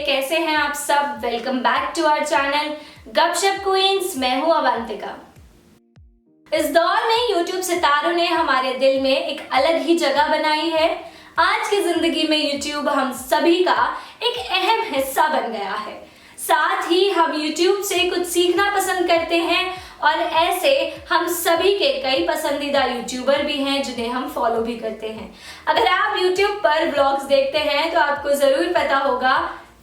कैसे हैं आप सब। Welcome back to our channel Gupshup queens. मैं हूं अवंतिका। इस दौर में YouTube सितारों ने हमारे दिल में एक अलग ही जगह बनाई है। आज की जिंदगी में YouTube हम सभी का एक अहम हिस्सा बन गया है। साथ ही हम YouTube से कुछ सीखना पसंद करते हैं और ऐसे हम सभी के कई पसंदीदा यूट्यूबर भी हैं जिन्हें हम फॉलो भी करते हैं। अगर आप YouTube पर व्लॉग्स देखते हैं तो आपको जरूर पता होगा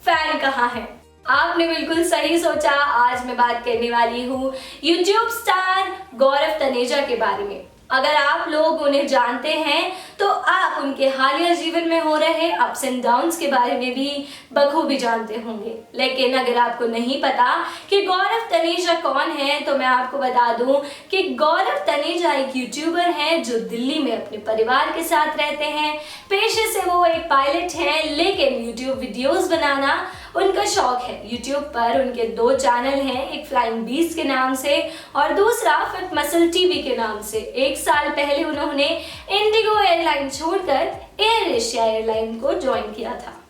फैन कहाँ है। आपने बिल्कुल सही सोचा। आज मैं बात करने वाली हूँ YouTube स्टार गौरव तनेजा के बारे में। अगर आप लोग उन्हें जानते हैं तो आप उनके हालिया जीवन में हो रहे अप्स एंड डाउन्स के बारे में भी बखूबी जानते होंगे। लेकिन अगर आपको नहीं पता कि गौरव तनेजा कौन है तो मैं आपको बता दूं कि गौरव तनेजा एक यूट्यूबर हैं जो दिल्ली में अपने परिवार के साथ रहते हैं। पेशे से वो एक पायलट हैं, लेकिन यूट्यूब वीडियोस बनाना उनका शौक है। यूट्यूब पर उनके 2 चैनल हैं, एक फ्लाइंग बीस्ट के नाम से और दूसरा फिट मसल टीवी के नाम से। 1 साल पहले उन्होंने इंडिगो एयरलाइन छोड़कर एयर एशिया एयरलाइन को ज्वाइन किया था।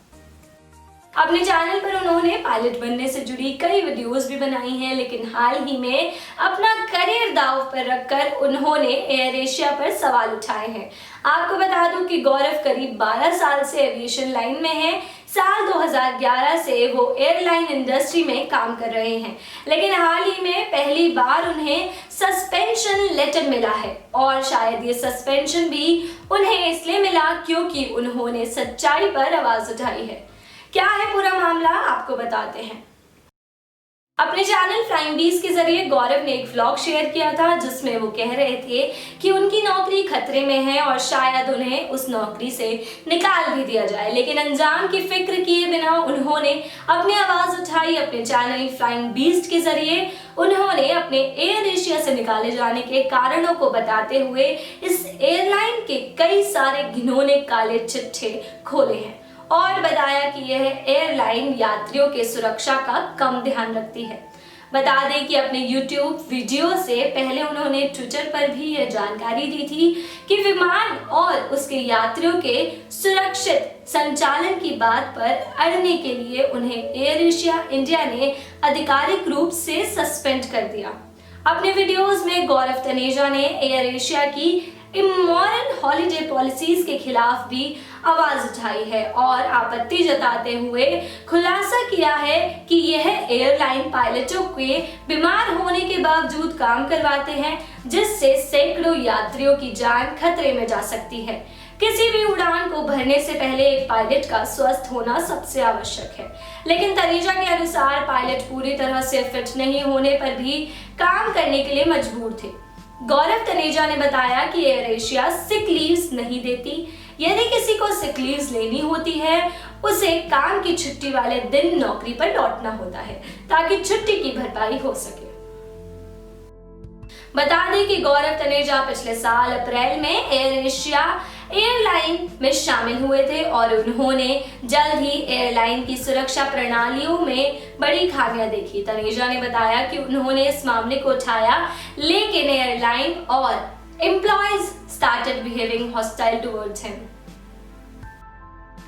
अपने चैनल पर उन्होंने पायलट बनने से जुड़ी कई वीडियोस भी बनाई हैं, लेकिन हाल ही में अपना करियर दांव पर रखकर उन्होंने एयर एशिया पर सवाल उठाए हैं। आपको बता दूं कि गौरव करीब 12 साल से एविएशन लाइन में हैं। साल 2011 से वो एयरलाइन इंडस्ट्री में काम कर रहे हैं, लेकिन हाल ही में पहली बार उन्हें सस्पेंशन लेटर मिला है और शायद ये सस्पेंशन भी उन्हें इसलिए मिला क्योंकि उन्होंने सच्चाई पर आवाज उठाई है। क्या है पूरा मामला आपको बताते हैं। अपने चैनल फ्लाइंग बीस्ट के जरिए गौरव ने एक व्लॉग शेयर किया था जिसमें वो कह रहे थे कि उनकी नौकरी खतरे में है और शायद उन्हें उस नौकरी से निकाल भी दिया जाए, लेकिन अंजाम की फिक्र किए बिना उन्होंने अपनी आवाज उठाई। अपने चैनल फ्लाइंग बीस्ट के जरिए उन्होंने अपने एयर एशिया से निकाले जाने के कारणों को बताते हुए इस एयरलाइन के कई सारे घिनौने काले चिट्ठे खोले हैं और बताया कि यह एयरलाइन यात्रियों के सुरक्षा का कम ध्यान रखती है। बता दें कि अपने YouTube वीडियो से पहले उन्होंने ट्विटर पर भी यह जानकारी दी थी कि विमान और उसके यात्रियों के सुरक्षित संचालन की बात पर अड़ने के लिए उन्हें एयर एशिया इंडिया ने आधिकारिक रूप से सस्पेंड कर दिया। अपने वीडियोस में गौरव तनेजा ने एयर एशिया की इमोरल हॉलिडे पॉलिसीज के खिलाफ भी आवाज उठाई है और आपत्ति जताते हुए खुलासा किया है कि यह एयरलाइन पायलटों के बीमार होने के बावजूद काम करवाते हैं, जिससे सैकड़ों यात्रियों की जान खतरे में जा सकती है। किसी भी उड़ान को भरने से पहले एक पायलट का स्वस्थ होना सबसे आवश्यक है, लेकिन तनेजा के अनुसार पायलट पूरी तरह से फिट नहीं होने पर भी काम करने के लिए मजबूर थे। गौरव तनेजा ने बताया कि एयर एशिया सिक लीव्स नहीं देती। यदि किसी को सिक लीव्स लेनी होती है उसे काम की छुट्टी वाले दिन नौकरी पर लौटना होता है ताकि छुट्टी की भरपाई हो सके। बता दें कि गौरव तनेजा पिछले साल अप्रैल में एयर एशिया एयरलाइन में शामिल हुए थे और उन्होंने जल्द ही एयरलाइन की सुरक्षा प्रणालियों में बड़ी खामियां देखी। तनेजा ने बताया कि उन्होंने इस मामले को उठाया, लेकिन एयरलाइन और employees started behaving hostile towards him.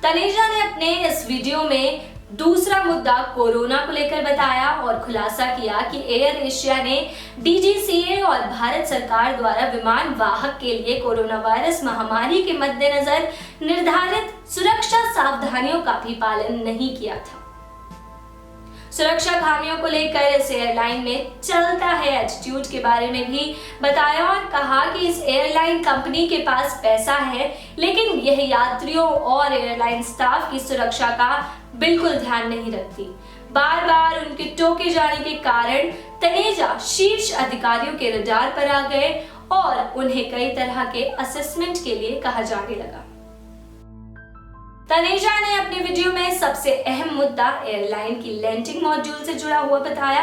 Taneja ने अपने इस वीडियो में दूसरा मुद्दा कोरोना को लेकर बताया और खुलासा किया कि एयर एशिया ने DGCA और भारत सरकार द्वारा विमान वाहक के लिए कोरोना वायरस महामारी के मद्देनजर निर्धारित सुरक्षा सावधानियों का भी पालन नहीं किया था। सुरक्षा खामियों को लेकर इस एयरलाइन में चलता है एटीट्यूड के बारे में भी बताया और कहा कि इस एयरलाइन कंपनी के पास पैसा है, लेकिन यह यात्रियों और एयरलाइन स्टाफ की सुरक्षा का बिल्कुल ध्यान नहीं रखती। बार बार उनके टोके जाने के कारण तनेजा शीर्ष अधिकारियों के रडार पर आ गए और उन्हें कई तरह के असेसमेंट के लिए कहा जाने लगा। तनेजा ने अपने वीडियो में सबसे अहम मुद्दा एयरलाइन की लैंडिंग मॉड्यूल से जुड़ा हुआ बताया।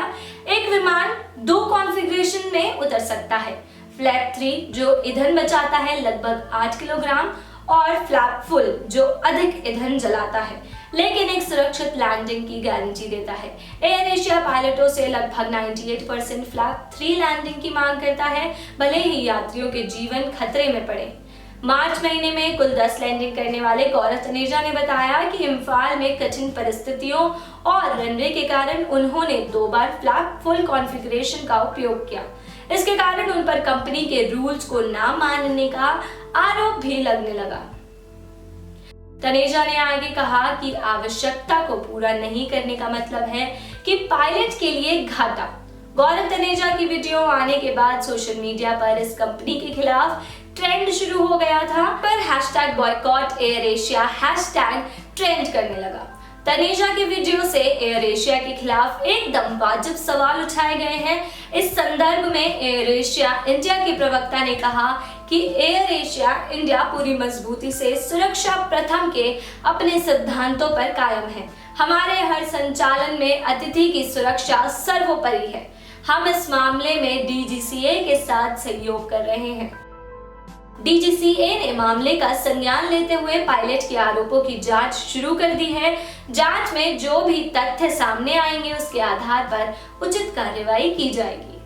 एक विमान 2 कॉन्फ़िगरेशन में उतर सकता है, फ्लैप 3 जो ईंधन बचाता है लगभग 8 किलोग्राम और फ्लैप फुल जो अधिक ईंधन जलाता है लेकिन एक सुरक्षित लैंडिंग की गारंटी देता है। एयर एशिया पायलटों से लगभग 98% फ्लैप 3 लैंडिंग की मांग करता है, भले ही यात्रियों के जीवन खतरे में पड़े। मार्च महीने में कुल 10 लैंडिंग करने वाले गौरव तनेजा ने बताया कि इम्फाल में कठिन परिस्थितियों और रनवे के कारण उन्होंने 2 बार फ्लैप फुल कॉन्फ़िगरेशन का उपयोग किया। इसके कारण उन पर कंपनी के रूल्स को ना मानने का आरोप भी लगने लगा। तनेजा ने आगे कहा कि आवश्यकता को पूरा नहीं करने का मतलब है कि पायलट के लिए घाटा। गौरव तनेजा की वीडियो आने के बाद सोशल मीडिया पर इस कंपनी के खिलाफ ट्रेंड शुरू हो गया था, पर #boycott air Asia hashtag trend करने लगा। तनेजा के वीडियो से एयर एशिया के खिलाफ एकदम वाजिब सवाल उठाए गए हैं। इस संदर्भ में एयर एशिया इंडिया के प्रवक्ता ने कहा कि एयर एशिया इंडिया पूरी मजबूती से सुरक्षा प्रथम के अपने सिद्धांतों पर कायम है। हमारे हर संचालन में अतिथि की सुरक्षा सर्वोपरि है। हम इस मामले में DGCA के साथ सहयोग कर रहे हैं। DGCA ने मामले का संज्ञान लेते हुए पायलट के आरोपों की जांच शुरू कर दी है। जांच में जो भी तथ्य सामने आएंगे उसके आधार पर उचित कार्रवाई की जाएगी।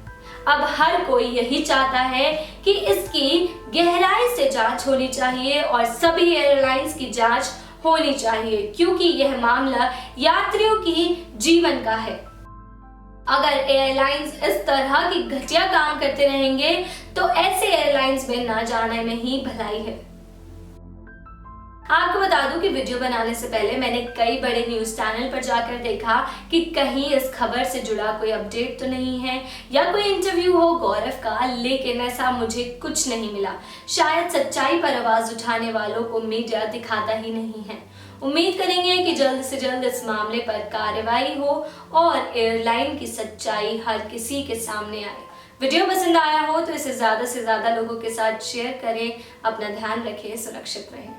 अब हर कोई यही चाहता है कि इसकी गहराई से जांच होनी चाहिए और सभी एयरलाइंस की जांच होनी चाहिए, क्योंकि यह मामला यात्रियों की जीवन का है। अगर एयरलाइंस इस तरह की घटिया काम करते रहेंगे तो ऐसे एयरलाइंस में ना जाने में ही भलाई है। आपको बता दूं कि वीडियो बनाने से पहले मैंने कई बड़े न्यूज चैनल पर जाकर देखा कि कहीं इस खबर से जुड़ा कोई अपडेट तो नहीं है या कोई इंटरव्यू हो गौरव का, लेकिन ऐसा मुझे कुछ नहीं मिला। शायद सच्चाई पर आवाज उठाने वालों को मीडिया दिखाता ही नहीं है। उम्मीद करेंगे कि जल्द से जल्द इस मामले पर कार्रवाई हो और एयरलाइन की सच्चाई हर किसी के सामने आए। वीडियो पसंद आया हो तो इसे ज्यादा से ज्यादा लोगों के साथ शेयर करें। अपना ध्यान रखें, सुरक्षित रहें।